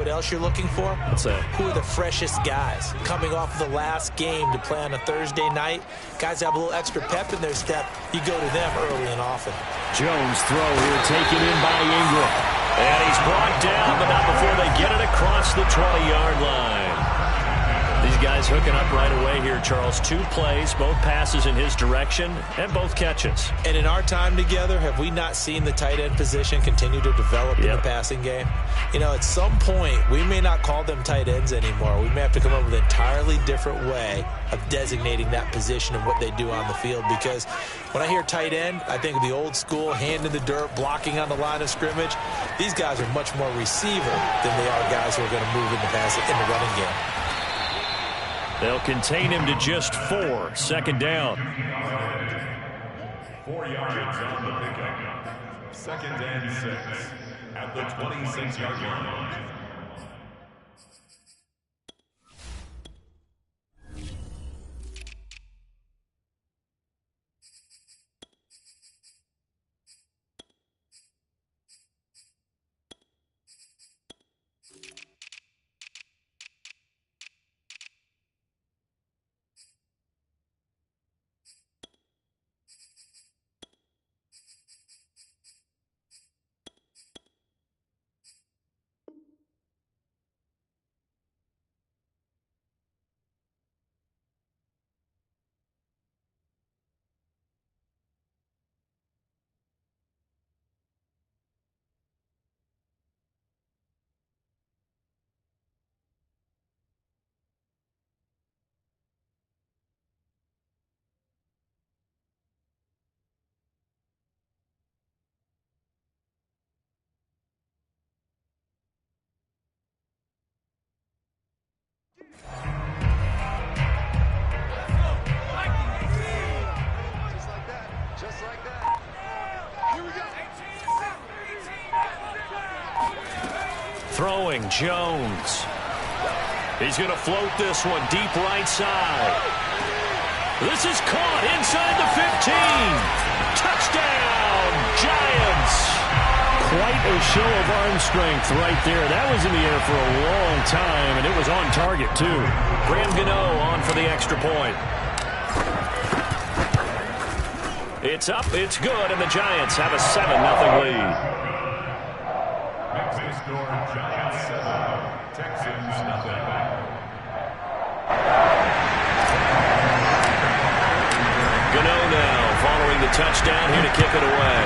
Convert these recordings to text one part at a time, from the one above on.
what else you're looking for? What's that? Who are the freshest guys coming off the last game to play on a Thursday night? Guys have a little extra pep in their step. You go to them early and often. Jones throw here taken in by Ingram. And he's brought down, but not before they get it across the 20-yard line. These guys hooking up right away here, Charles. 2 plays, both passes in his direction, and both catches. And in our time together, have we not seen the tight end position continue to develop in the passing game? You know, at some point, we may not call them tight ends anymore. We may have to come up with an entirely different way of designating that position and what they do on the field. Because when I hear tight end, I think of the old school, hand in the dirt, blocking on the line of scrimmage. These guys are much more receiver than they are guys who are going to move in the running game. They'll contain him to just 4. Second down. 4 yards on the pickup. 2nd and 6 at the 26-yard line. Throwing Jones. He's going to float this one deep right side. This is caught inside the 15. Touchdown, Giants. Quite a show of arm strength right there. That was in the air for a long time, and it was on target, too. Graham Gano on for the extra point. It's up, it's good, and the Giants have a 7-0 lead. Giants 7, Texans nothing. Gano now following the touchdown here to kick it away.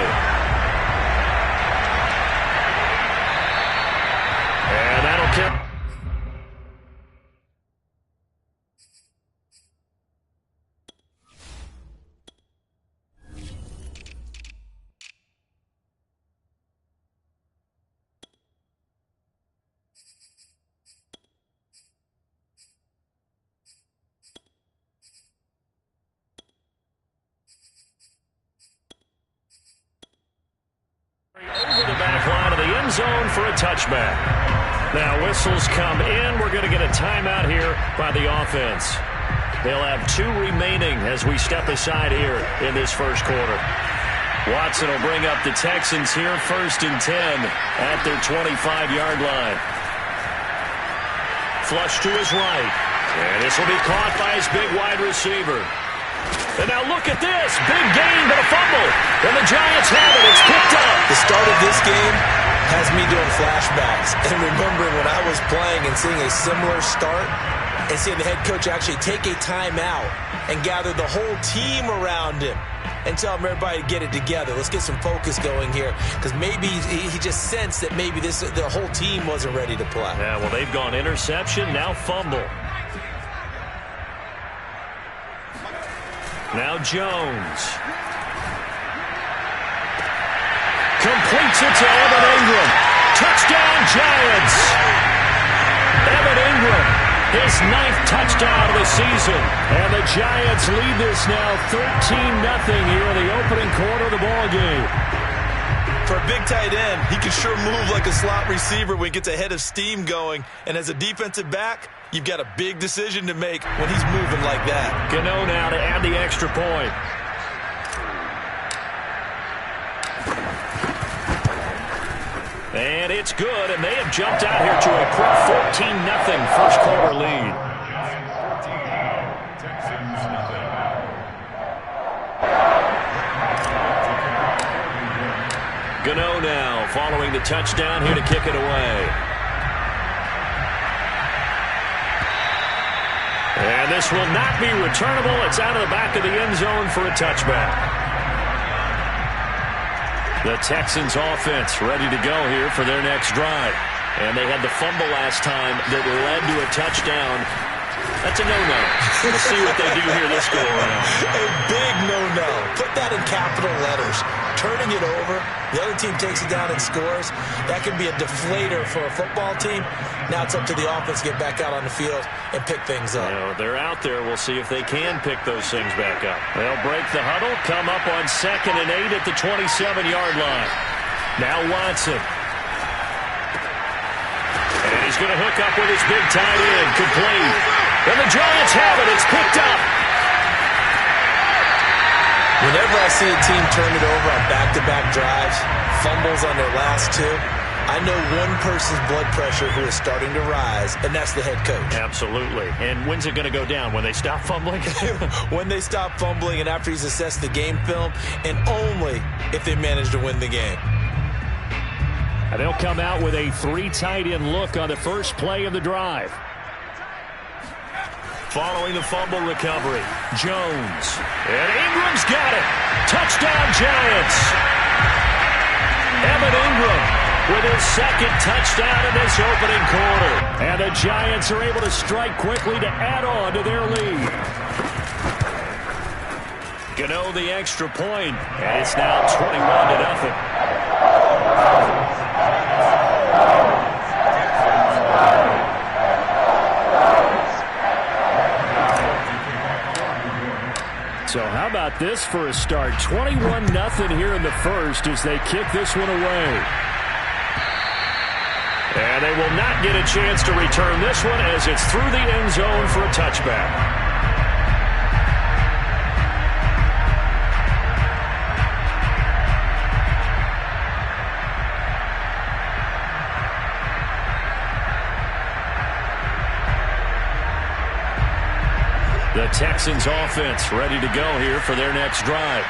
And that'll kick. Over the back line of the end zone for a touchback. Now whistles come in. We're going to get a timeout here by the offense. They'll have 2 remaining as we step aside here in this first quarter. Watson will bring up the Texans here 1st and 10 at their 25-yard line. Flush to his right. And this will be caught by his big wide receiver. And now look at this. Big gain, but a fumble. And the Giants have it. It's picked up. The start of this game has me doing flashbacks and remembering when I was playing and seeing a similar start and seeing the head coach actually take a timeout and gather the whole team around him and tell everybody to get it together. Let's get some focus going here, because maybe he just sensed that maybe the whole team wasn't ready to play. Yeah, well, they've gone interception, now fumble. Now Jones. Completes it to Evan Ingram. Touchdown, Giants. Evan Ingram, his 9th touchdown of the season. And the Giants lead this now 13-0 here in the opening quarter of the ballgame. For a big tight end, he can sure move like a slot receiver when he gets a head of steam going. And as a defensive back, you've got a big decision to make when he's moving like that. Gano now to add the extra point. And it's good, and they have jumped out here to a quick 14-0 first quarter lead. Texans nothing. Gano now following the touchdown here to kick it away. And this will not be returnable. It's out of the back of the end zone for a touchback. The Texans offense ready to go here for their next drive. And they had the fumble last time that led to a touchdown. That's a no-no. We'll see what they do here this go around. A big no-no. Put that in capital letters. Turning it over, the other team takes it down and scores. That can be a deflator for a football team. Now it's up to the offense to get back out on the field and pick things up. You know, they're out there. We'll see if they can pick those things back up. They'll break the huddle, come up on 2nd and 8 at the 27-yard line. Now Watson. And he's going to hook up with his big tight end. Complete. And the Giants have it. It's picked up. Whenever I see a team turn it over on back-to-back drives, fumbles on their last two, I know one person's blood pressure who is starting to rise, and that's the head coach. Absolutely. And when's it going to go down? When they stop fumbling? When they stop fumbling and after he's assessed the game film, and only if they manage to win the game. And they'll come out with a 3 tight end look on the first play of the drive. Following the fumble recovery, Jones. And Ingram's got it. Touchdown, Giants. Evan Ingram with his 2nd touchdown in this opening quarter. And the Giants are able to strike quickly to add on to their lead. Gano the extra point, and it's now 21-0. So how about this for a start? 21-0 here in the first as they kick this one away. And they will not get a chance to return this one as it's through the end zone for a touchback. The Texans offense ready to go here for their next drive.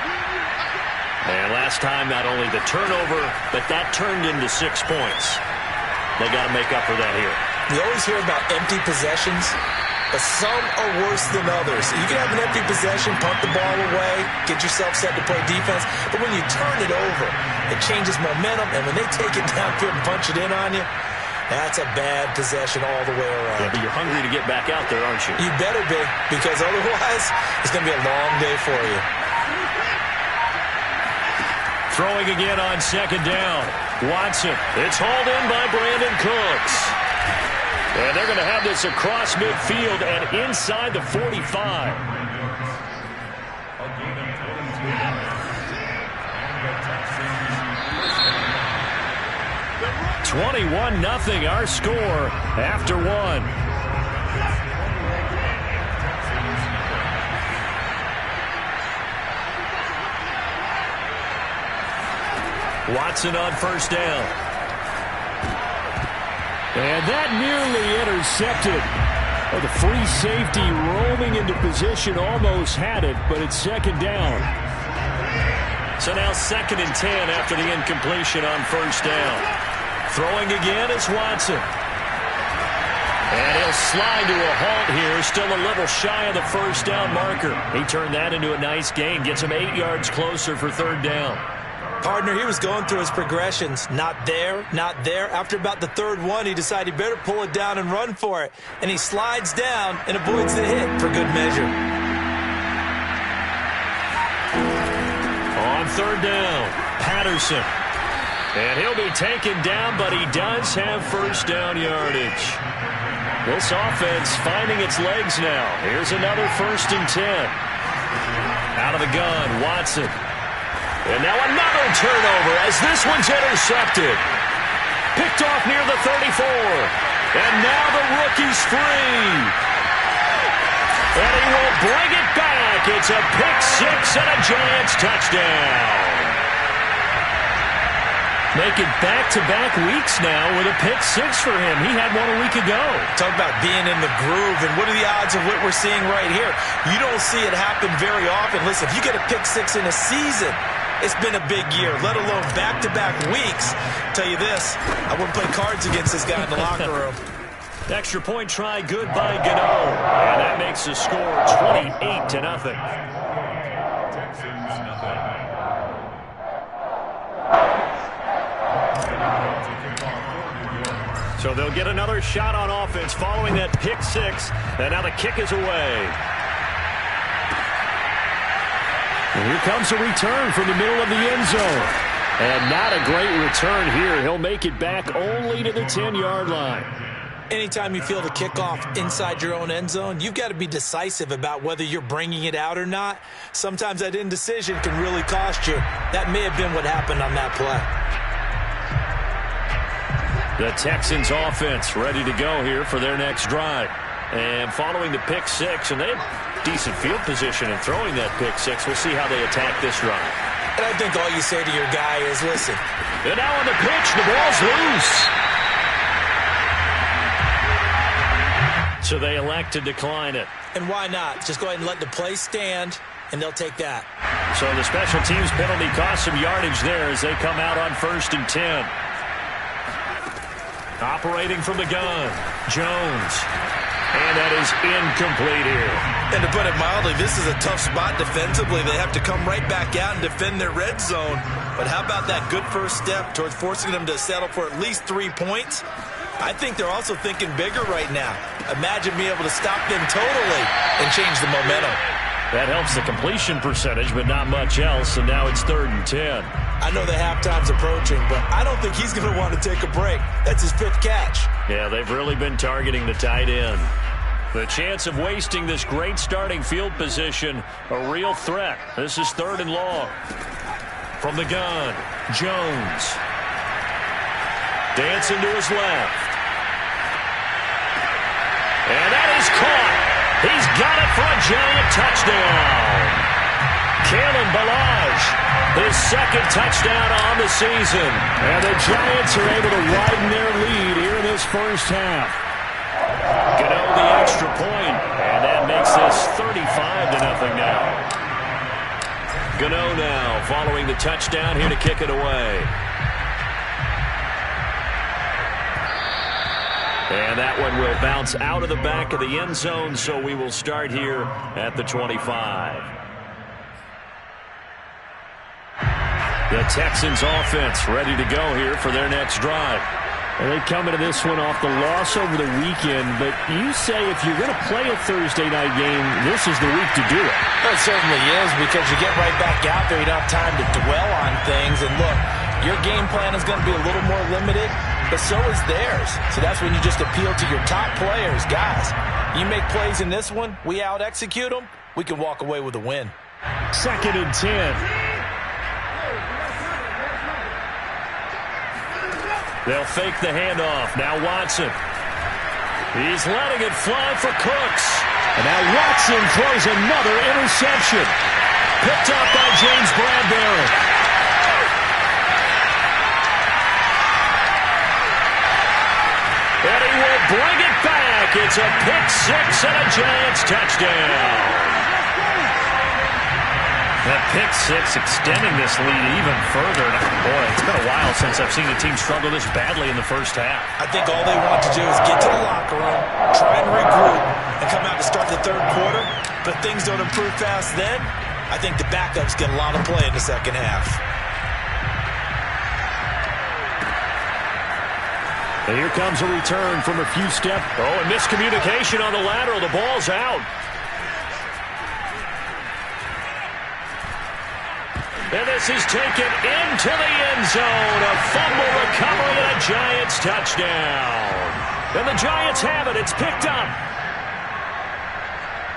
And last time, not only the turnover, but that turned into 6 points. They got to make up for that here. You always hear about empty possessions, but some are worse than others. You can have an empty possession, punt the ball away, get yourself set to play defense, but when you turn it over, it changes momentum, and when they take it downfield and punch it in on you, that's a bad possession all the way around. Yeah, but you're hungry to get back out there, aren't you? You better be, because otherwise it's going to be a long day for you. Throwing again on 2nd down. Watson. It's hauled in by Brandon Cooks. And they're going to have this across midfield and inside the 45. 21-0 our score after 1. Watson on 1st down. And that nearly intercepted. Oh, the free safety roaming into position almost had it, but it's 2nd down. So now 2nd and 10 after the incompletion on 1st down. Throwing again is Watson. And he'll slide to a halt here, still a little shy of the 1st down marker. He turned that into a nice gain, gets him 8 yards closer for 3rd down. Partner, he was going through his progressions. Not there, not there. After about the 3rd one, he decided he better pull it down and run for it. And he slides down and avoids the hit for good measure. On 3rd down, Patterson. And he'll be taken down, but he does have 1st down yardage. This offense finding its legs now. Here's another 1st and 10. Out of the gun, Watson. And now another turnover as this one's intercepted. Picked off near the 34. And now the rookie's free. And he will bring it back. It's a pick 6 and a Giants touchdown. Make it back-to-back weeks now with a pick six for him. He had one a week ago. Talk about being in the groove, and what are the odds of what we're seeing right here? You don't see it happen very often. Listen, if you get a pick six in a season, it's been a big year, let alone back-to-back weeks. Tell you this, I wouldn't play cards against this guy in the locker room. Extra point try good by Gano. And that makes the score 28-0. Texans nothing. So they'll get another shot on offense following that pick six. And now the kick is away. And here comes a return from the middle of the end zone. And not a great return here. He'll make it back only to the 10-yard line. Anytime you feel the kickoff inside your own end zone, you've got to be decisive about whether you're bringing it out or not. Sometimes that indecision can really cost you. That may have been what happened on that play. The Texans offense ready to go here for their next drive. And following the pick six, and they have decent field position in throwing that pick six. We'll see how they attack this drive. And I think all you say to your guy is, listen. And now on the pitch, the ball's loose. So they elect to decline it. And why not? Just go ahead and let the play stand, and they'll take that. So the special teams penalty costs some yardage there as they come out on 1st and 10. Operating from the gun, Jones. And that is incomplete here. And to put it mildly, this is a tough spot defensively. They have to come right back out and defend their red zone. But how about that good first step towards forcing them to settle for at least 3 points? I think they're also thinking bigger right now. Imagine being able to stop them totally and change the momentum. That helps the completion percentage, but not much else, and now it's 3rd and 10. I know the halftime's approaching, but I don't think he's going to want to take a break. That's his 5th catch. Yeah, they've really been targeting the tight end. The chance of wasting this great starting field position, a real threat. This is 3rd and long. From the gun, Jones. Dancing to his left. And that is caught. He's got it for a giant touchdown. Kalen Ballage, his 2nd touchdown on the season. And the Giants are able to widen their lead here in this first half. Gano the extra point, and that makes this 35-0 now. Gano now following the touchdown here to kick it away. And that one will bounce out of the back of the end zone, so we will start here at the 25. The Texans offense ready to go here for their next drive. And they come into this one off the loss over the weekend, but you say if you're going to play a Thursday night game, this is the week to do it. Well, it certainly is, because you get right back out there, you don't have time to dwell on things. And look, your game plan is going to be a little more limited, but so is theirs. So that's when you just appeal to your top players. Guys, you make plays in this one, we out-execute them, we can walk away with a win. 2nd and 10. They'll fake the handoff. Now Watson. He's letting it fly for Cooks. And now Watson throws another interception. Picked up by James Bradbury. And he will bring it back. It's a pick six and a Giants touchdown. That pick six extending this lead even further. Boy, it's been a while since I've seen a team struggle this badly in the first half. I think all they want to do is get to the locker room, try and regroup, and come out to start the 3rd quarter. But if things don't improve fast then, I think the backups get a lot of play in the 2nd half. And here comes a return from a few steps. Oh, and miscommunication on the lateral. The ball's out. And this is taken into the end zone. A fumble recovery and a Giants touchdown. And the Giants have it. It's picked up.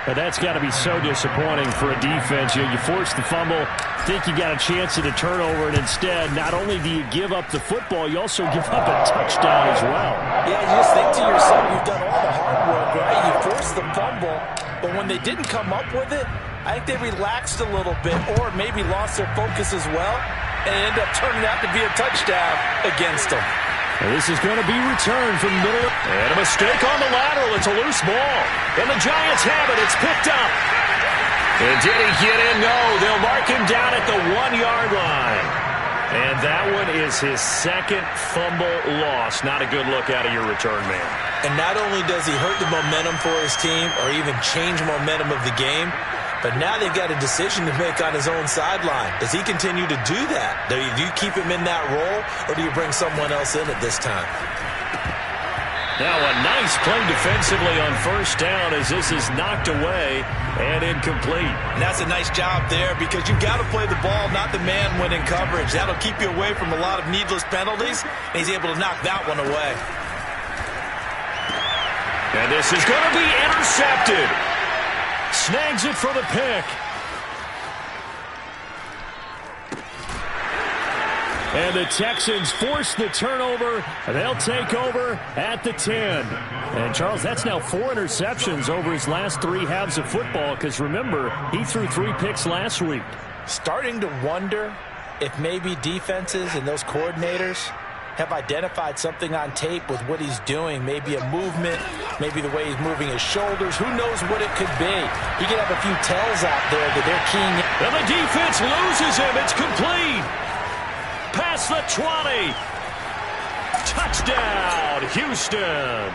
But that's got to be so disappointing for a defense. You force the fumble, think you got a chance at a turnover, and instead, not only do you give up the football, you also give up a touchdown as well. Yeah, you just think to yourself, you've done all the hard work, right? You forced the fumble, but when they didn't come up with it, I think they relaxed a little bit or maybe lost their focus as well. and it ended up turning out to be a touchdown against them. And this is going to be returned from the middle. And a mistake on the lateral. It's a loose ball. And the Giants have it. It's picked up. And did he get in? No. They'll mark him down at the 1-yard line. And that one is his second fumble loss. Not a good look out of your return man. And not only does he hurt the momentum for his team or even change momentum of the game, but now they've got a decision to make on his own sideline. Does he continue to do that? Do you keep him in that role, or do you bring someone else in at this time? Now a nice play defensively on first down as this is knocked away and incomplete. And that's a nice job there because you've got to play the ball, not the man when in coverage. That'll keep you away from a lot of needless penalties, and he's able to knock that one away. And this is going to be intercepted. Snags it for the pick. And the Texans force the turnover. They'll take over at the 10. And, Charles, that's now 4 interceptions over his last 3 halves of football because, remember, he threw 3 picks last week. Starting to wonder if maybe defenses and those coordinators have identified something on tape with what he's doing. Maybe a movement, maybe the way he's moving his shoulders. Who knows what it could be? He could have a few tells out there that they're keying in. And the defense loses him. It's complete. Past the 20. Touchdown, Houston.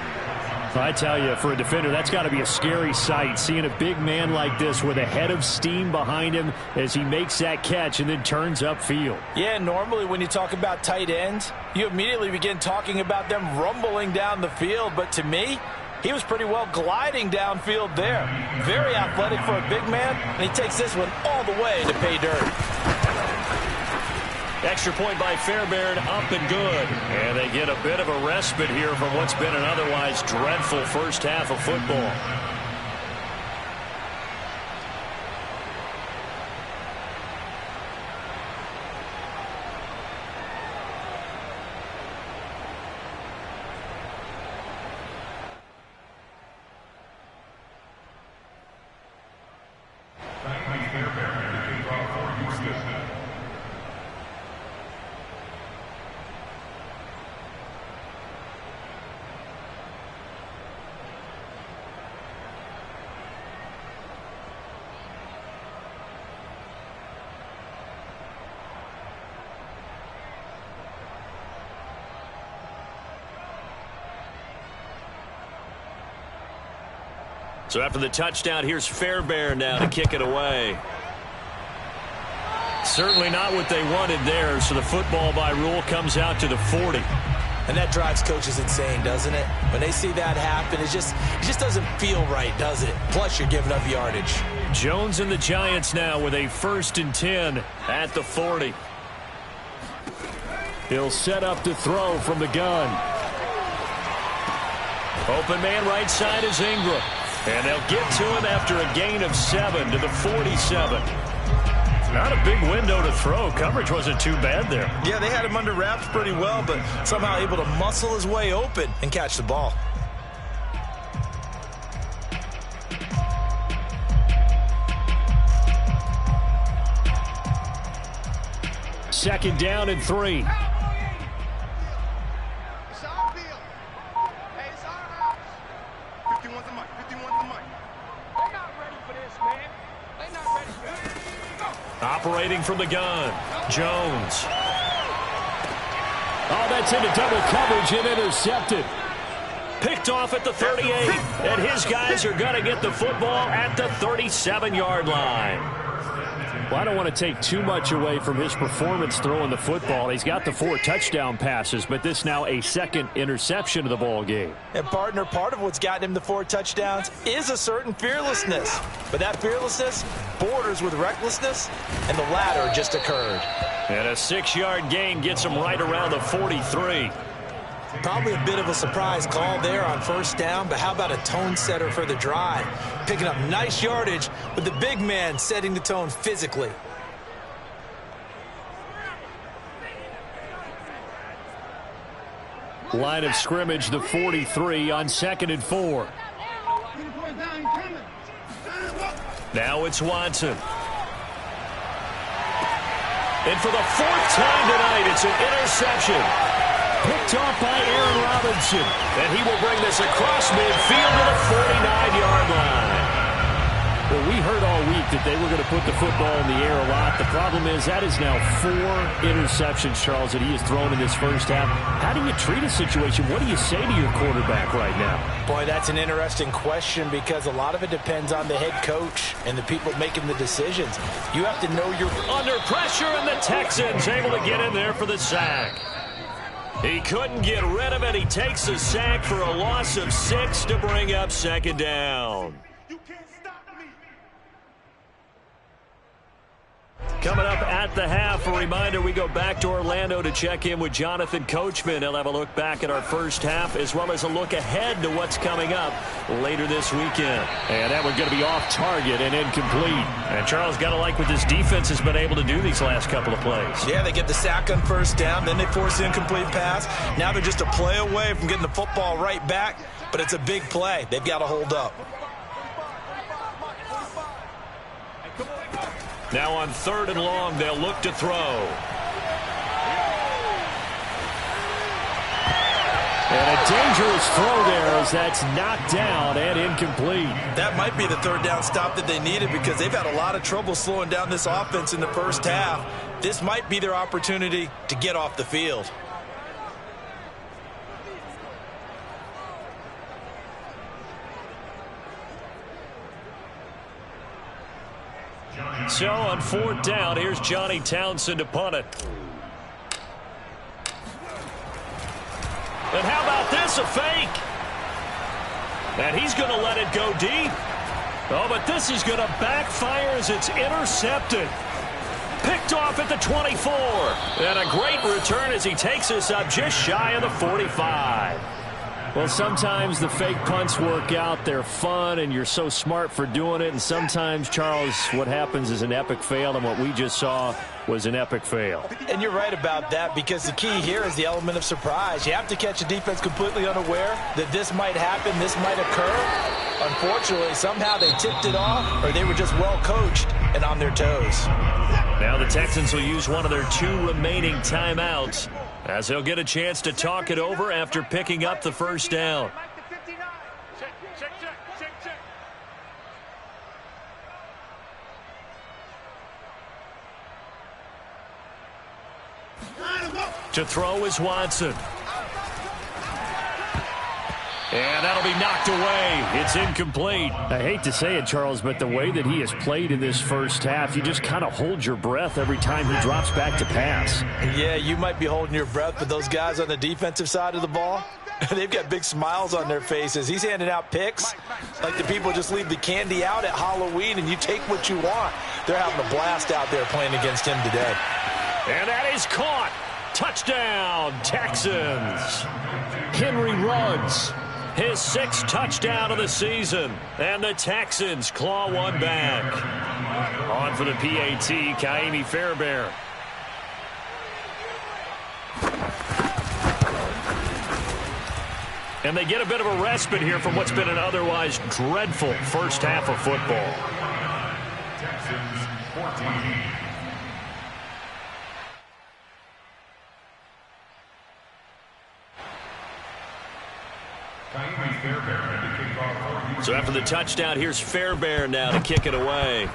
I tell you, for a defender, that's got to be a scary sight, seeing a big man like this with a head of steam behind him as he makes that catch and then turns upfield. Yeah, normally when you talk about tight ends, you immediately begin talking about them rumbling down the field. But to me, he was pretty well gliding downfield there. Very athletic for a big man, and he takes this one all the way to pay dirt. Extra point by Fairbairn, up and good. And they get a bit of a respite here from what's been an otherwise dreadful first half of football. So after the touchdown, here's Fairbairn now to kick it away. Certainly not what they wanted there, so the football by rule comes out to the 40. And that drives coaches insane, doesn't it? When they see that happen, it just doesn't feel right, does it? Plus, you're giving up yardage. Jones and the Giants now with a 1st and 10 at the 40. He'll set up to throw from the gun. Open man right side is Ingram. And they'll get to him after a gain of 7 to the 47. Not a big window to throw. Coverage wasn't too bad there. Yeah, they had him under wraps pretty well, but somehow able to muscle his way open and catch the ball. Second down and 3. Operating from the gun, Jones. Oh, that's into double coverage and intercepted. Picked off at the 38, and his guys are going to get the football at the 37-yard line. Well, I don't want to take too much away from his performance throwing the football. He's got the 4 touchdown passes, but this now a 2nd interception of the ball game. And, partner, part of what's gotten him the 4 touchdowns is a certain fearlessness. But that fearlessness borders with recklessness, and the latter just occurred. And a 6-yard gain gets him right around the 43. Probably a bit of a surprise call there on first down, but how about a tone setter for the drive? Picking up nice yardage with the big man setting the tone physically. Line of scrimmage, the 43 on 2nd and 4. Now it's Watson. And for the fourth time tonight, it's an interception. Picked off by Aaron Robinson. And he will bring this across midfield to the 49-yard line. Well, we heard all week that they were going to put the football in the air a lot. The problem is that is now 4 interceptions, Charles, that he has thrown in this first half. How do you treat a situation? What do you say to your quarterback right now? Boy, that's an interesting question because a lot of it depends on the head coach and the people making the decisions. You have to know you're under pressure, and the Texans able to get in there for the sack. He couldn't get rid of it. He takes the sack for a loss of 6 to bring up second down. Coming up at the half, a reminder, we go back to Orlando to check in with Jonathan Coachman. He'll have a look back at our first half as well as a look ahead to what's coming up later this weekend. And that one's going to be off target and incomplete. And Charles, got to like what this defense has been able to do these last couple of plays. Yeah, they get the sack on first down, then they force the incomplete pass. Now they're just a play away from getting the football right back, but it's a big play. They've got to hold up. Now on 3rd and long, they'll look to throw. And a dangerous throw there as that's knocked down and incomplete. That might be the 3rd down stop that they needed because they've had a lot of trouble slowing down this offense in the first half. This might be their opportunity to get off the field. So on 4th down, here's Johnny Townsend to punt it. And how about this, a fake? And he's going to let it go deep. Oh, but this is going to backfire as it's intercepted. Picked off at the 24. And a great return as he takes us up just shy of the 45. Well, sometimes the fake punts work out. They're fun, and you're so smart for doing it. And sometimes, Charles, what happens is an epic fail, and what we just saw was an epic fail. And you're right about that because the key here is the element of surprise. You have to catch a defense completely unaware that this might happen, this might occur. Unfortunately, somehow they tipped it off, or they were just well coached and on their toes. Now the Texans will use one of their 2 remaining timeouts, as they'll get a chance to talk it over after picking up the first down. To throw is Watson. And that'll be knocked away. It's incomplete. I hate to say it, Charles, but the way that he has played in this first half, you just kind of hold your breath every time he drops back to pass. Yeah, you might be holding your breath, but those guys on the defensive side of the ball, they've got big smiles on their faces. He's handing out picks like the people just leave the candy out at Halloween and you take what you want. They're having a blast out there playing against him today. And that is caught. Touchdown, Texans. Henry Ruggs, his 6th touchdown of the season. And the Texans claw one back. On for the PAT, Kaimi Fairbairn. And they get a bit of a respite here from what's been an otherwise dreadful first half of football. Texans 14. So after the touchdown, here's Fairbairn now to kick it away.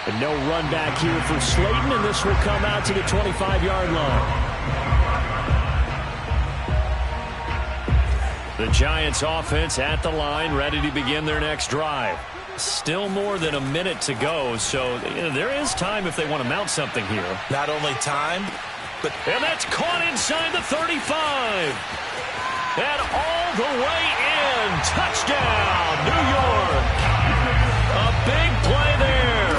And no run back here for Slayton, and this will come out to the 25-yard line. The Giants offense at the line, ready to begin their next drive. Still more than a minute to go, so there is time if they want to mount something here. Not only time, but... And that's caught inside the 35. And all the way in. Touchdown, New York. A big play there.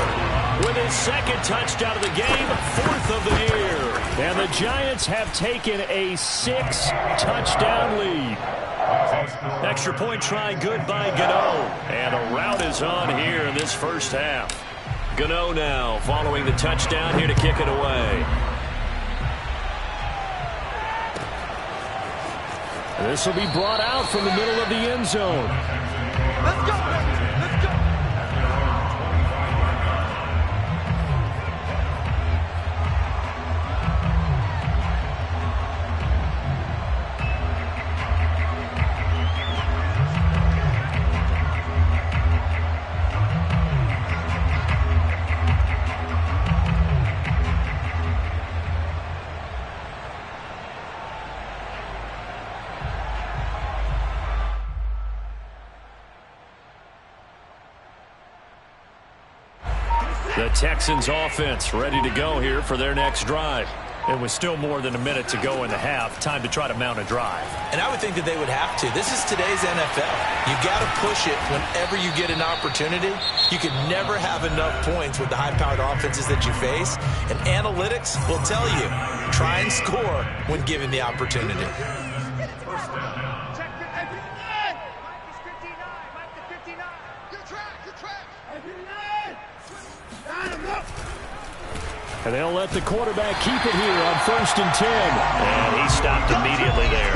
With his 2nd touchdown of the game, 4th of the year. And the Giants have taken a 6-touchdown lead. Extra point try good by Gano. And a rout is on here in this first half. Gano now following the touchdown here to kick it away. This will be brought out from the middle of the end zone. Let's go. Let's go. The Texans offense ready to go here for their next drive. It was still more than a minute to go in the half. Time to try to mount a drive. And I would think that they would have to. This is today's NFL. You got to push it whenever you get an opportunity. You can never have enough points with the high-powered offenses that you face. And analytics will tell you, try and score when given the opportunity. And they'll let the quarterback keep it here on 1st and 10. And he stopped immediately there.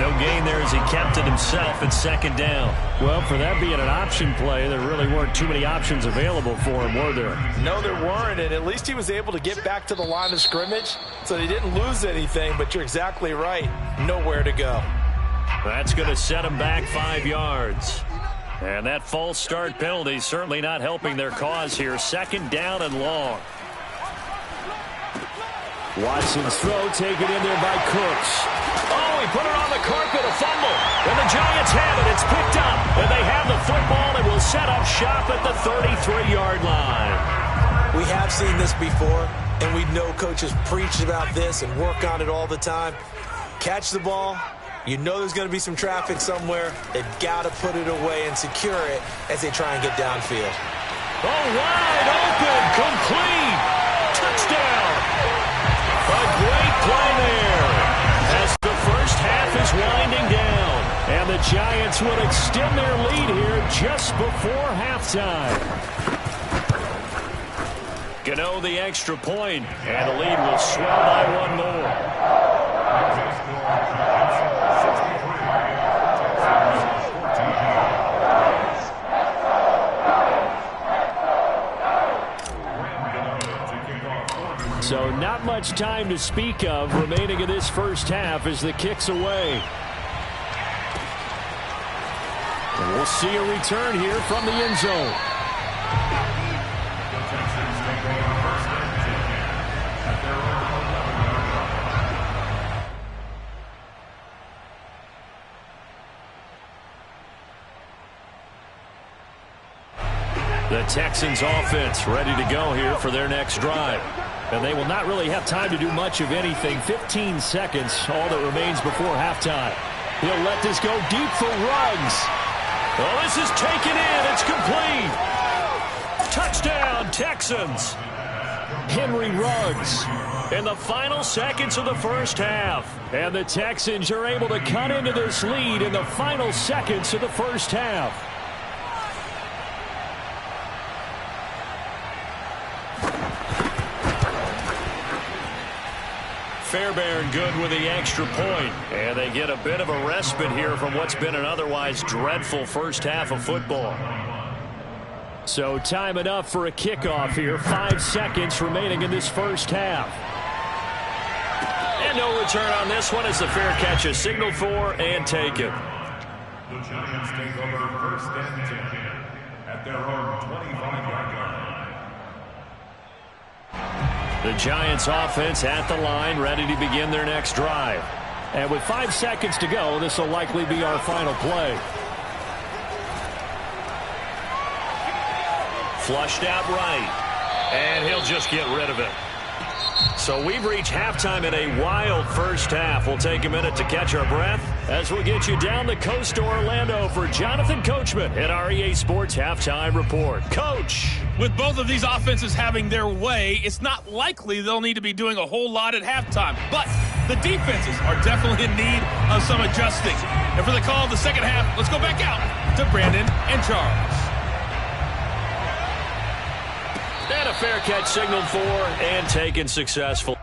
No gain there as he kept it himself at 2nd down. Well, for that being an option play, there really weren't too many options available for him, were there? No, there weren't, and at least he was able to get back to the line of scrimmage, so he didn't lose anything, but you're exactly right. Nowhere to go. That's going to set him back 5 yards. And that false start penalty certainly not helping their cause here. 2nd down and long. Watson's throw taken in there by Cooks. Oh, he put it on the carpet, a fumble. And the Giants have it. It's picked up. And they have the football and will set up shop at the 33-yard line. We have seen this before, and we know coaches preach about this and work on it all the time. Catch the ball. You know there's going to be some traffic somewhere. They've got to put it away and secure it as they try and get downfield. Oh, wide open, complete. Touchdown. A great play there as the first half is winding down. And the Giants will extend their lead here just before halftime. Gano the extra point, and the lead will swell by 1 more. So not much time to speak of remaining in this first half as the kick's away. And we'll see a return here from the end zone. The Texans offense ready to go here for their next drive. And they will not really have time to do much of anything. 15 seconds, all that remains before halftime. He'll let this go deep for Ruggs. Oh, this is taken in. It's complete. Touchdown, Texans. Henry Ruggs in the final seconds of the first half. And the Texans are able to cut into this lead in the final seconds of the first half. Fairbairn good with the extra point. And they get a bit of a respite here from what's been an otherwise dreadful first half of football. So time enough for a kickoff here. 5 seconds remaining in this first half. And no return on this one as the fair catch is signaled for and taken. The Giants take over 1st and 10 at their own 25-yard line. The Giants offense at the line, ready to begin their next drive. And with 5 seconds to go, this will likely be our final play. Flushed out right. And he'll just get rid of it. So we've reached halftime in a wild first half. We'll take a minute to catch our breath as we get you down the coast to Orlando for Jonathan Coachman at our EA Sports Halftime Report. Coach! With both of these offenses having their way, it's not likely they'll need to be doing a whole lot at halftime. But the defenses are definitely in need of some adjusting. And for the call of the second half, let's go back out to Brandon and Charles. And a fair catch signaled for and taken successful.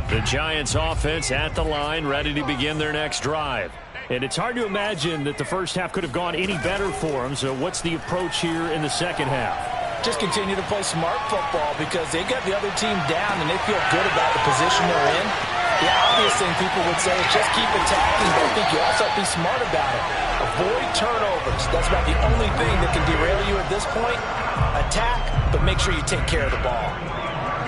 The Giants offense at the line, ready to begin their next drive. And it's hard to imagine that the first half could have gone any better for them. So what's the approach here in the second half? Just continue to play smart football because they got the other team down and they feel good about the position they're in. The obvious thing people would say is just keep attacking, but I think you also have to be smart about it. Avoid turnovers. That's about the only thing that can derail you at this point. Attack, but make sure you take care of the ball.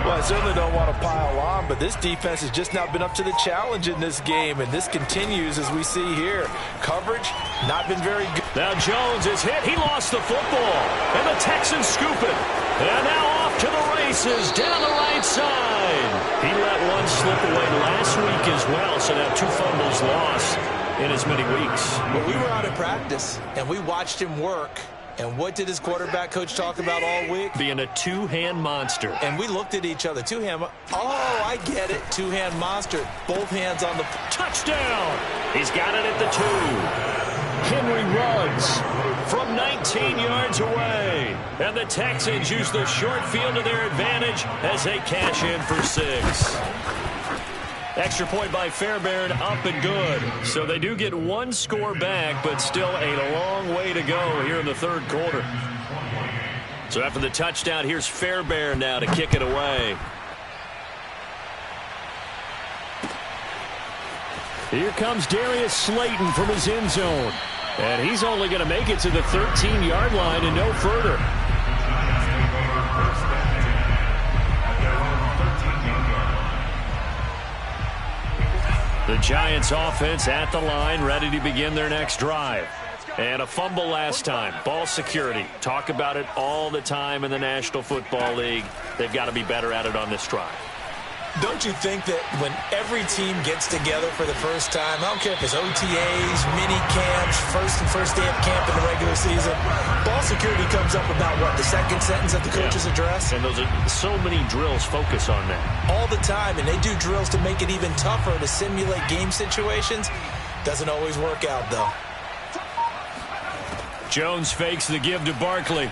Well, I certainly don't want to pile on, but this defense has just not been up to the challenge in this game, and this continues as we see here. Coverage, not been very good. Now Jones is hit. He lost the football, and the Texans scoop it. And now off to the races down the right side. He let one slip away last week as well, so now 2 fumbles lost in as many weeks. Well, we were out at practice, and we watched him work. And what did his quarterback coach talk about all week? Being a two-hand monster. And we looked at each other. Two-hand. Oh, I get it. Two-hand monster. Both hands on the touchdown. He's got it at the 2. Henry runs from 19 yards away. And the Texans use the short field to their advantage as they cash in for 6. Extra point by Fairbairn, up and good. So they do get 1 score back, but still a long way to go here in the third quarter. So after the touchdown, here's Fairbairn now to kick it away. Here comes Darius Slayton from his end zone. And he's only going to make it to the 13-yard line and no further. The Giants offense at the line, ready to begin their next drive. And a fumble last time. Ball security. Talk about it all the time in the National Football League. They've got to be better at it on this drive. Don't you think that when every team gets together for the first time, I don't care if it's OTAs, mini camps, first day of camp in the regular season, ball security comes up about, what, the second sentence of the coach's address? And those are so many drills focus on that. All the time, and they do drills to make it even tougher to simulate game situations. Doesn't always work out, though. Jones fakes the give to Barkley.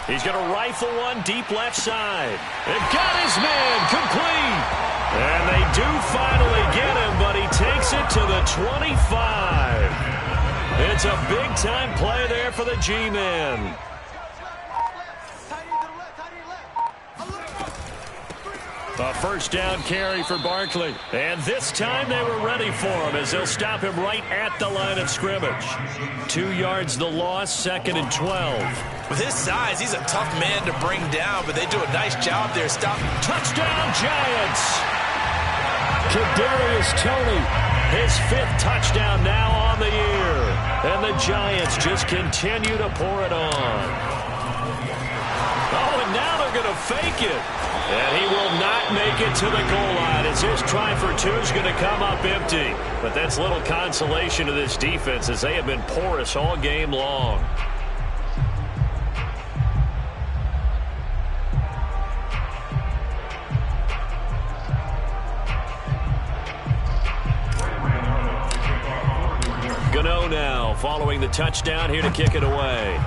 He's going to rifle one deep left side. They've got his man complete. And they do finally get him, but he takes it to the 25. It's a big-time play there for the G-men. A first down carry for Barkley. And this time they were ready for him as they'll stop him right at the line of scrimmage. 2 yards the loss, 2nd and 12. With his size, he's a tough man to bring down, but they do a nice job there stopping. Touchdown, Giants! Kadarius Toney, his 5th touchdown now on the year. And the Giants just continue to pour it on. Oh, and now they're going to fake it. And he will not make it to the goal line as his try for 2 is going to come up empty. But that's little consolation to this defense as they have been porous all game long. Gano now following the touchdown here to kick it away.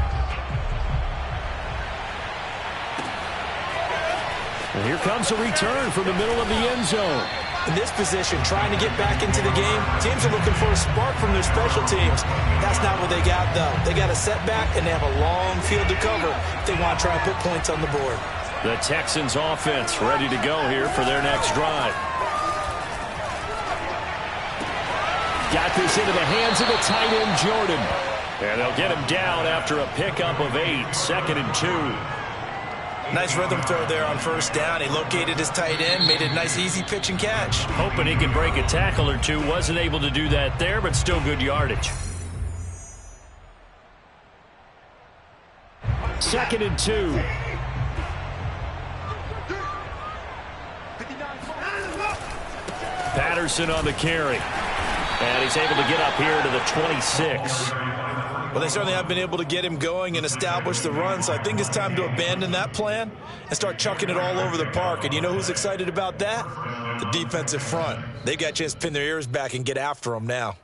And here comes a return from the middle of the end zone. In this position, trying to get back into the game, teams are looking for a spark from their special teams. That's not what they got, though. They got a setback, and they have a long field to cover if they want to try and put points on the board. The Texans offense ready to go here for their next drive. Got this into the hands of the tight end, Jordan. And they'll get him down after a pickup of 8, 2nd and 2. Nice rhythm throw there on first down. He located his tight end, made it a nice easy pitch and catch. Hoping he can break a tackle or two. Wasn't able to do that there, but still good yardage. 2nd and 2. Patterson on the carry. And he's able to get up here to the 26. Well, they certainly have been able to get him going and establish the run, so I think it's time to abandon that plan and start chucking it all over the park. And you know who's excited about that? The defensive front. They got a chance to pin their ears back and get after him now.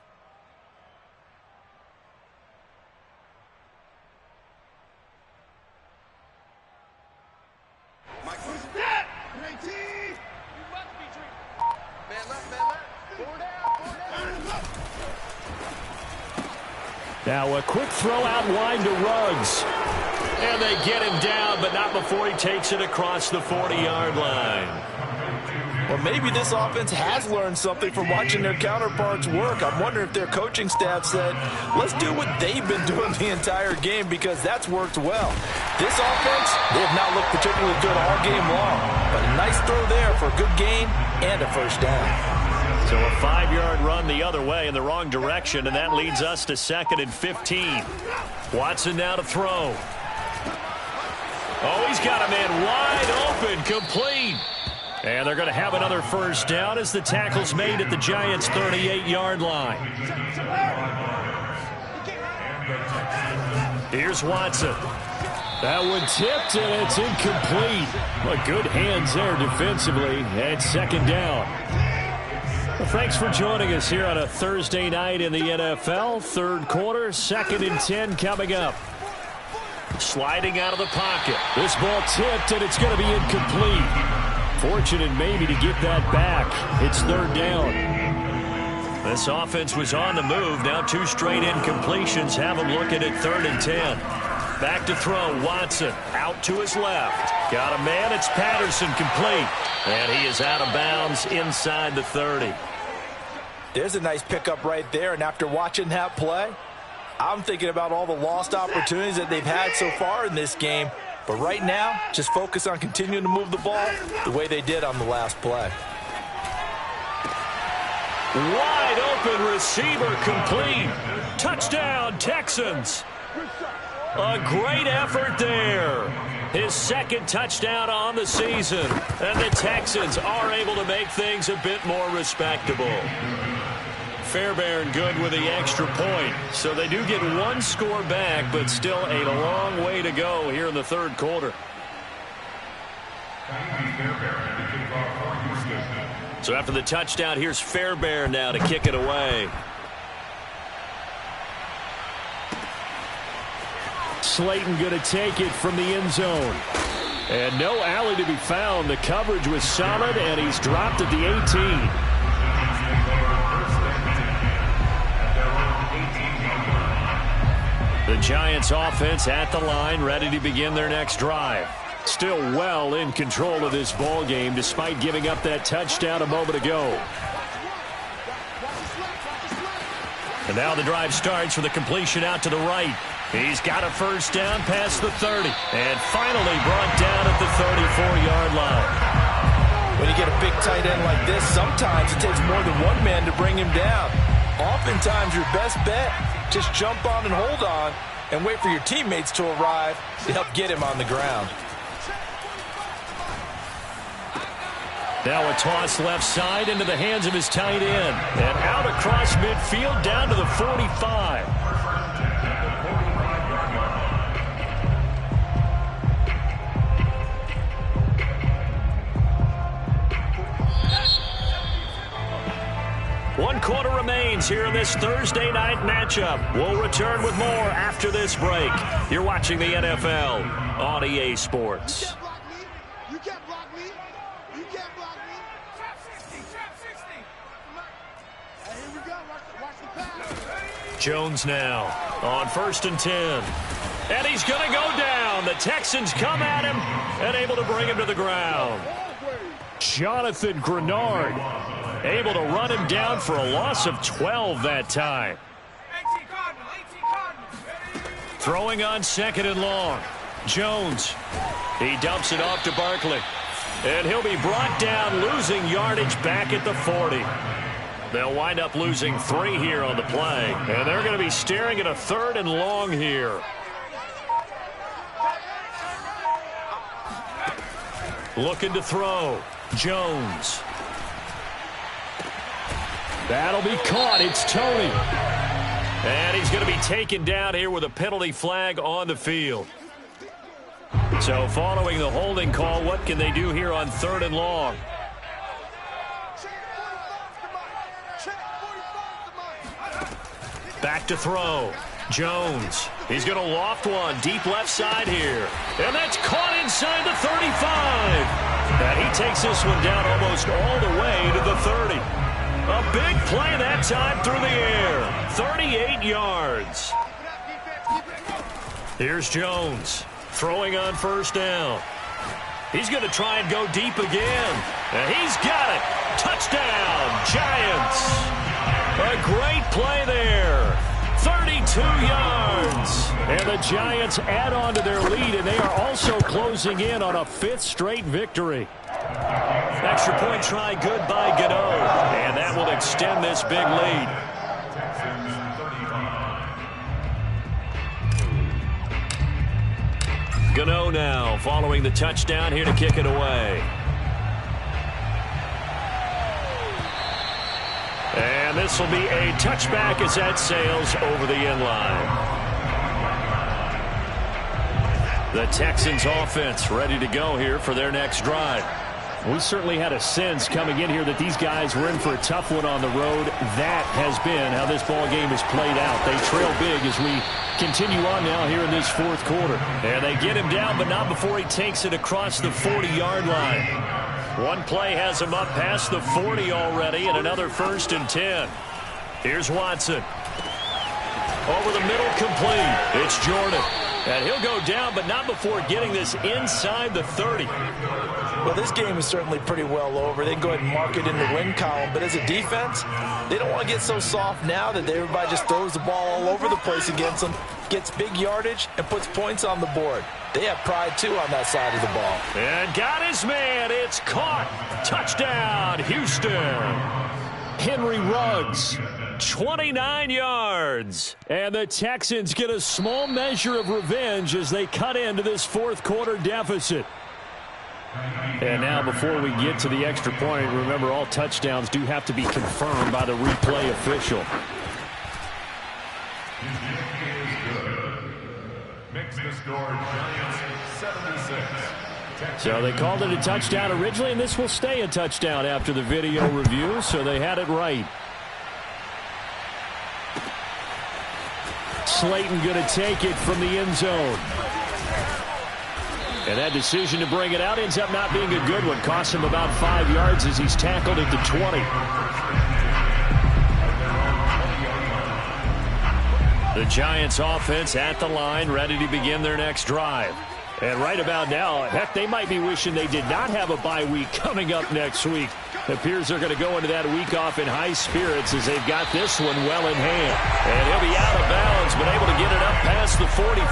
Now a quick throw out wide to Ruggs. And they get him down, but not before he takes it across the 40-yard line. Well, maybe this offense has learned something from watching their counterparts work. I'm wondering if their coaching staff said, let's do what they've been doing the entire game, because that's worked well. This offense, they have not looked particularly good all game long, but a nice throw there for a good gain and a first down. So a 5-yard run the other way in the wrong direction, and that leads us to 2nd and 15. Watson now to throw. Oh, he's got a man wide open, complete. And they're going to have another first down as the tackle's made at the Giants' 38-yard line. Here's Watson. That one tipped, and it's incomplete. Well, good hands there defensively, and 2nd down. Well, thanks for joining us here on a Thursday night in the NFL. 3rd quarter, 2nd and 10 coming up. Sliding out of the pocket. This ball tipped, and it's going to be incomplete. Fortunate maybe to get that back. It's 3rd down. This offense was on the move. Now 2 straight incompletions have them looking at 3rd and 10. Back to throw. Watson out to his left. Got a man. It's Patterson, complete. And he is out of bounds inside the 30. There's a nice pickup right there, and after watching that play, I'm thinking about all the lost opportunities that they've had so far in this game. But right now, just focus on continuing to move the ball the way they did on the last play. Wide open receiver, complete. Touchdown, Texans. A great effort there. His 2nd touchdown on the season. And the Texans are able to make things a bit more respectable. Fairbairn good with the extra point. So they do get 1 score back, but still a long way to go here in the 3rd quarter. So after the touchdown, here's Fairbairn now to kick it away. Slayton going to take it from the end zone. And no alley to be found. The coverage was solid, and he's dropped at the 18. The Giants offense at the line, ready to begin their next drive. Still well in control of this ball game despite giving up that touchdown a moment ago. And now the drive starts with a completion out to the right. He's got a first down past the 30 and finally brought down at the 34-yard line. When you get a big tight end like this, sometimes it takes more than one man to bring him down. Oftentimes your best bet, just jump on and hold on and wait for your teammates to arrive to help get him on the ground. Now a toss left side into the hands of his tight end. And out across midfield down to the 45. One quarter remains here in this Thursday night matchup. We'll return with more after this break. You're watching the NFL on EA Sports. You can't block me. You can't block me. Trap 60, trap 60. Hey, here we go. Watch the pass. Jones now on 1st and 10. And he's going to go down. The Texans come at him and able to bring him to the ground. Jonathan Grenard able to run him down for a loss of 12 that time. Throwing on 2nd and long. Jones. He dumps it off to Barkley. And he'll be brought down, losing yardage back at the 40. They'll wind up losing 3 here on the play. And they're going to be staring at a 3rd and long here. Looking to throw. Jones. That'll be caught. It's Tony. And he's going to be taken down here with a penalty flag on the field. So following the holding call, what can they do here on 3rd and long? Back to throw. Jones. He's going to loft one deep left side here. And that's caught inside the 35. And he takes this one down almost all the way to the 30. A big play that time through the air. 38 yards. Here's Jones throwing on first down. He's going to try and go deep again. And he's got it. Touchdown, Giants. A great play there. 32 yards. And the Giants add on to their lead, and they are also closing in on a 5th straight victory. Extra point try good by Gano. And that will extend this big lead. Gano now following the touchdown here to kick it away. And this will be a touchback as that sails over the end line. The Texans offense ready to go here for their next drive. We certainly had a sense coming in here that these guys were in for a tough one on the road. That has been how this ball game has played out. They trail big as we continue on now here in this 4th quarter. And they get him down, but not before he takes it across the 40-yard line. One play has him up past the 40 already, and another 1st and 10. Here's Watson. Over the middle, complete. It's Jordan. And he'll go down, but not before getting this inside the 30. Well, this game is certainly pretty well over. They can go ahead and mark it in the win column. But as a defense, they don't want to get so soft now that everybody just throws the ball all over the place against them, gets big yardage, and puts points on the board. They have pride, too, on that side of the ball. And got his man. It's caught. Touchdown, Houston. Henry Ruggs, 29 yards. And the Texans get a small measure of revenge as they cut into this 4th quarter deficit. And now before we get to the extra point, remember all touchdowns do have to be confirmed by the replay official. Makes the score Giants 76. So they called it a touchdown originally, and this will stay a touchdown after the video review, so they had it right. Slayton going to take it from the end zone. And that decision to bring it out ends up not being a good one. Costs him about 5 yards as he's tackled at the 20. The Giants offense at the line, ready to begin their next drive. And right about now, heck, they might be wishing they did not have a bye week coming up next week. It appears they're going to go into that week off in high spirits as they've got this one well in hand. And he'll be out of bounds, but able to get it up past the 45.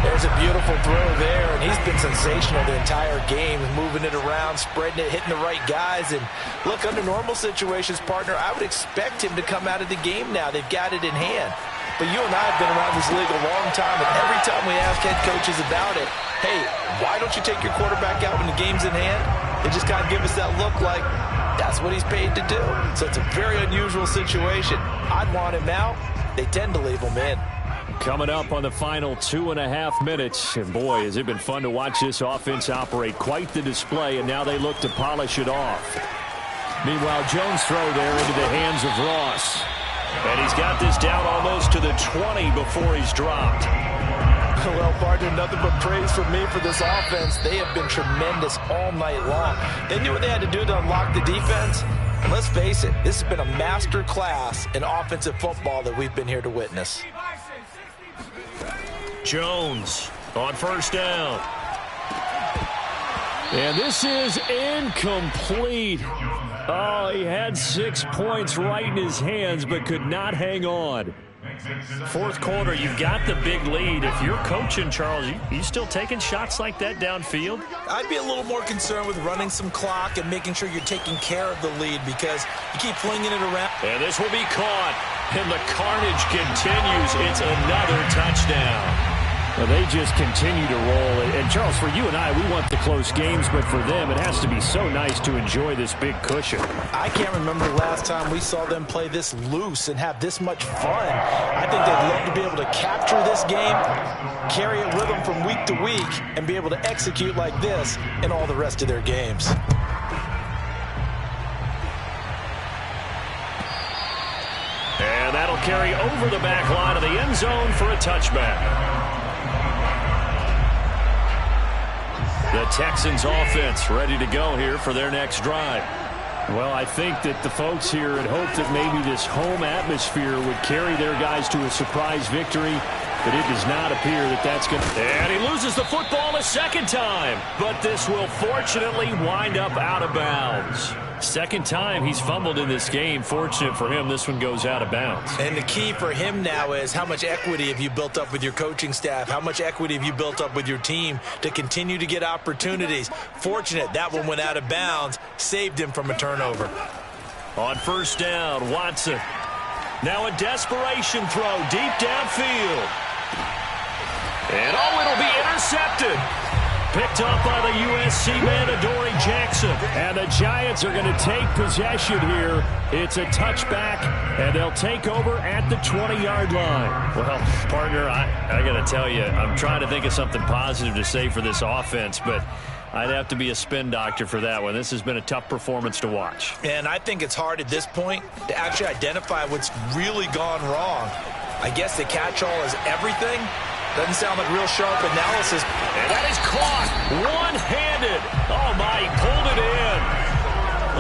There's a beautiful throw there, and he's been sensational the entire game, moving it around, spreading it, hitting the right guys. And look, under normal situations, partner, I would expect him to come out of the game now. They've got it in hand. But you and I have been around this league a long time, and every time we ask head coaches about it, hey, why don't you take your quarterback out when the game's in hand? They just kind of give us that look like that's what he's paid to do. So it's a very unusual situation. I'd want him out. They tend to leave him in. Coming up on the final 2.5 minutes. And boy, has it been fun to watch this offense operate. Quite the display, and now they look to polish it off. Meanwhile, Jones' throw there into the hands of Ross. And he's got this down almost to the 20 before he's dropped. Well, partner, nothing but praise from me for this offense. They have been tremendous all night long. They knew what they had to do to unlock the defense. And let's face it, this has been a master class in offensive football that we've been here to witness. Jones on first down. And this is incomplete. Oh, he had 6 points right in his hands, but could not hang on. 4th quarter, you've got the big lead. If you're coaching, Charles, you still taking shots like that downfield? I'd be a little more concerned with running some clock and making sure you're taking care of the lead because you keep flinging it around. And this will be caught. And the carnage continues. It's another touchdown. Well, they just continue to roll. And, Charles, for you and I, we want the close games, but for them, it has to be so nice to enjoy this big cushion. I can't remember the last time we saw them play this loose and have this much fun. I think they'd love to be able to capture this game, carry it with them from week to week, and be able to execute like this in all the rest of their games. And that'll carry over the back line of the end zone for a touchback. The Texans offense ready to go here for their next drive. Well, I think that the folks here had hoped that maybe this home atmosphere would carry their guys to a surprise victory. but it does not appear that that's going to... And he loses the football a second time, but this will fortunately wind up out of bounds. Second time he's fumbled in this game. Fortunate for him, this one goes out of bounds. And the key for him now is how much equity have you built up with your coaching staff? How much equity have you built up with your team to continue to get opportunities? Fortunate that one went out of bounds, saved him from a turnover. On first down, Watson. Now a desperation throw deep downfield. And it'll be intercepted. Picked up by the USC man, Adoree Jackson. And the Giants are going to take possession here. It's a touchback, and they'll take over at the 20-yard line. Well, partner, I got to tell you, I'm trying to think of something positive to say for this offense, but I'd have to be a spin doctor for that one. This has been a tough performance to watch. And I think it's hard at this point to actually identify what's really gone wrong. I guess the catch-all is everything. Doesn't sound like real sharp analysis. And that is caught one-handed. Oh, my, he pulled it in.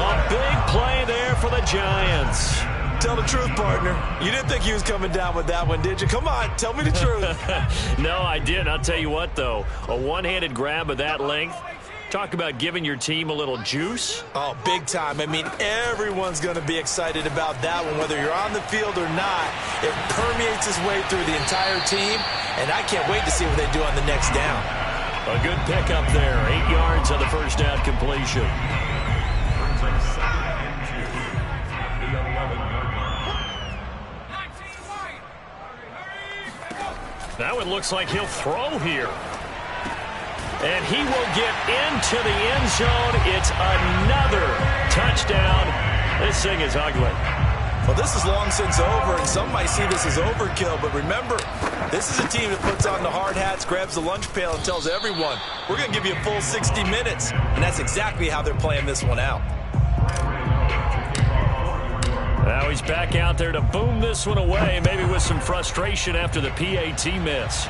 A big play there for the Giants. Tell the truth, partner. You didn't think he was coming down with that one, did you? Come on, tell me the truth. No, I didn't. I'll tell you what, though. A one-handed grab of that length. Talk about giving your team a little juice. Oh, big time. I mean, everyone's going to be excited about that one, whether you're on the field or not. It permeates its way through the entire team, and I can't wait to see what they do on the next down. A good pickup there. 8 yards on the first down completion. Now it looks like he'll throw here. And he will get into the end zone. It's another touchdown. This thing is ugly. Well, this is long since over, and some might see this as overkill. But remember, this is a team that puts on the hard hats, grabs the lunch pail, and tells everyone, we're going to give you a full 60 minutes. And that's exactly how they're playing this one out. Now he's back out there to boom this one away, maybe with some frustration after the PAT miss.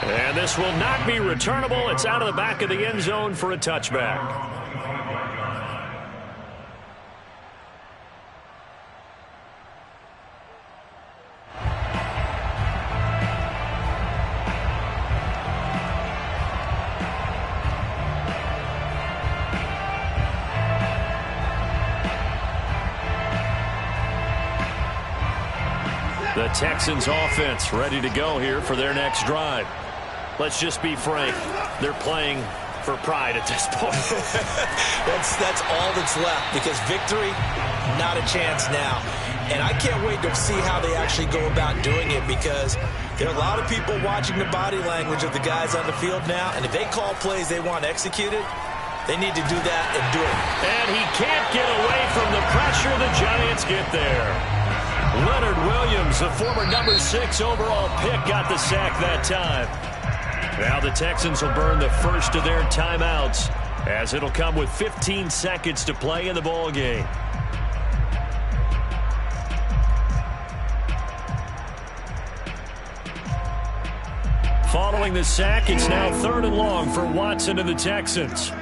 And this will not be returnable. It's out of the back of the end zone for a touchback. The Texans offense ready to go here for their next drive. Let's just be frank. They're playing for pride at this point. That's all that's left, because victory, not a chance now. And I can't wait to see how they actually go about doing it, because there are a lot of people watching the body language of the guys on the field now, and if they call plays they want executed, they need to do that and do it. And he can't get away from the pressure. The Giants get there. Leonard Williams, the former number 6 overall pick, got the sack that time. Now the Texans will burn the first of their timeouts, as it'll come with 15 seconds to play in the ball game. Following the sack, it's now 3rd and long for Watson and the Texans.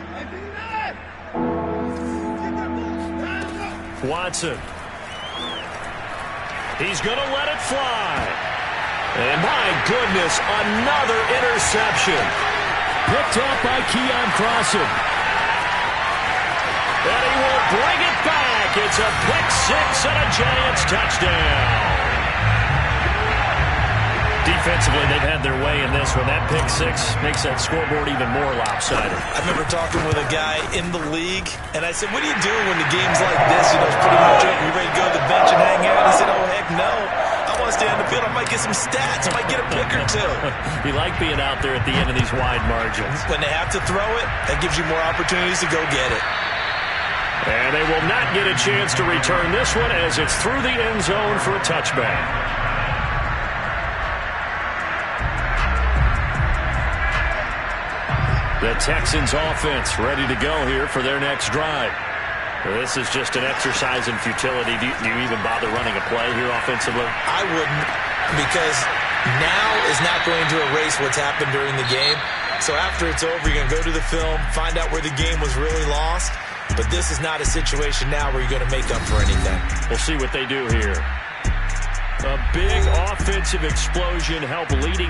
Watson. He's going to let it fly. And my goodness, another interception. Picked up by Keon Crossan. And he will bring it back. It's a pick 6 and a Giants touchdown. Defensively, they've had their way in this one. That pick 6 makes that scoreboard even more lopsided. I remember talking with a guy in the league, and I said, what do you do when the game's like this? You know, it's pretty much over. You ready to go to the bench and hang out? He said, oh, heck no. I want to stay on the field. I might get some stats. I might get a pick or two. You like being out there at the end of these wide margins. When they have to throw it, that gives you more opportunities to go get it. And they will not get a chance to return this one, as it's through the end zone for a touchback. The Texans offense ready to go here for their next drive. This is just an exercise in futility. Do you even bother running a play here offensively? I wouldn't, because now is not going to erase what's happened during the game. So after it's over, you're going to go to the film, find out where the game was really lost. But this is not a situation now where you're going to make up for anything. We'll see what they do here. A big offensive explosion helped leading